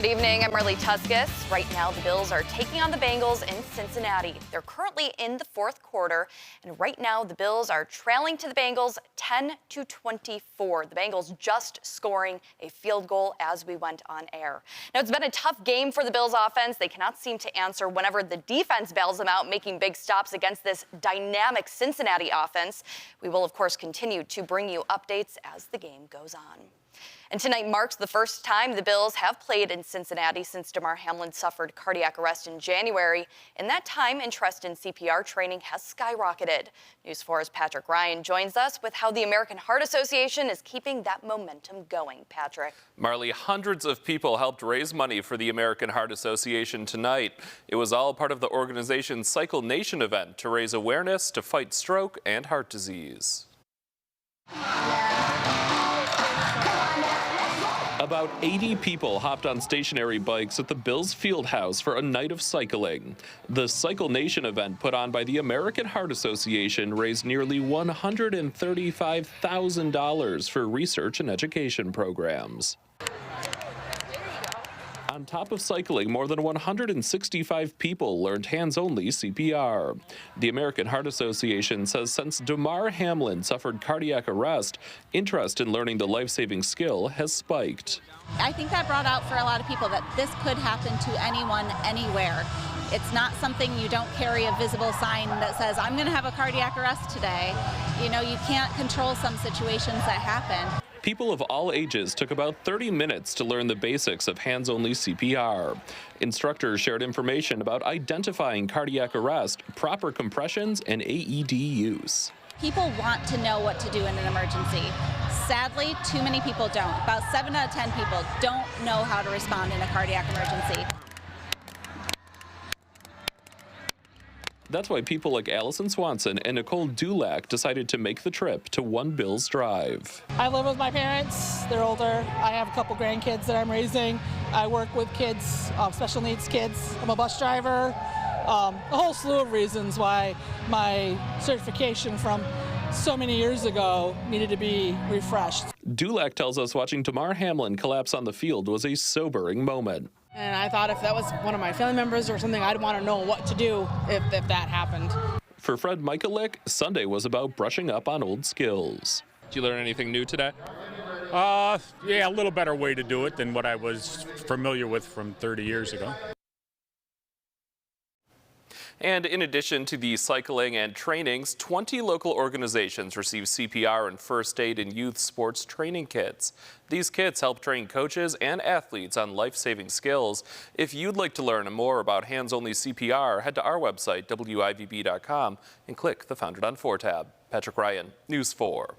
Good evening, I'm Marley Tuskus. Right now, the Bills are taking on the Bengals in Cincinnati. They're currently in the fourth quarter, and right now the Bills are trailing to the Bengals 10-24. The Bengals just scoring a field goal as we went on air. Now, it's been a tough game for the Bills offense. They cannot seem to answer whenever the defense bails them out, making big stops against this dynamic Cincinnati offense. We will, of course, continue to bring you updates as the game goes on. And tonight marks the first time the Bills have played in Cincinnati since Damar Hamlin suffered cardiac arrest in January. In that time, interest in CPR training has skyrocketed. News 4's Patrick Ryan joins us with how the American Heart Association is keeping that momentum going. Patrick. Marley, hundreds of people helped raise money for the American Heart Association tonight. It was all part of the organization's Cycle Nation event to raise awareness to fight stroke and heart disease. About 80 people hopped on stationary bikes at the Bills field house for a night of cycling. The Cycle Nation event put on by the American Heart Association raised nearly $135,000 for research and education programs. On top of cycling, more than 165 people learned hands-only CPR. The American Heart Association says since Damar Hamlin suffered cardiac arrest, interest in learning the life-saving skill has spiked. I think that brought out for a lot of people that this could happen to anyone, anywhere. It's not something you don't carry a visible sign that says, I'm going to have a cardiac arrest today. You know, you can't control some situations that happen. People of all ages took about 30 minutes to learn the basics of hands-only CPR. Instructors shared information about identifying cardiac arrest, proper compressions, and AED use. People want to know what to do in an emergency. Sadly, too many people don't. About 7 out of 10 people don't know how to respond in a cardiac emergency. That's why people like Allison Swanson and Nicole Dulac decided to make the trip to One Bills Drive. I live with my parents. They're older. I have a couple grandkids that I'm raising. I work with kids, special needs kids. I'm a bus driver. A whole slew of reasons why my certification from so many years ago needed to be refreshed. Dulac tells us watching Damar Hamlin collapse on the field was a sobering moment. And I thought if that was one of my family members or something, I'd want to know what to do if that happened. For Fred Michalik, Sunday was about brushing up on old skills. Did you learn anything new today? Yeah, a little better way to do it than what I was familiar with from 30 years ago. And in addition to the cycling and trainings, 20 local organizations receive CPR and first aid and youth sports training kits. These kits help train coaches and athletes on life-saving skills. If you'd like to learn more about hands-only CPR, head to our website, WIVB.com, and click the Found It On 4 tab. Patrick Ryan, News 4.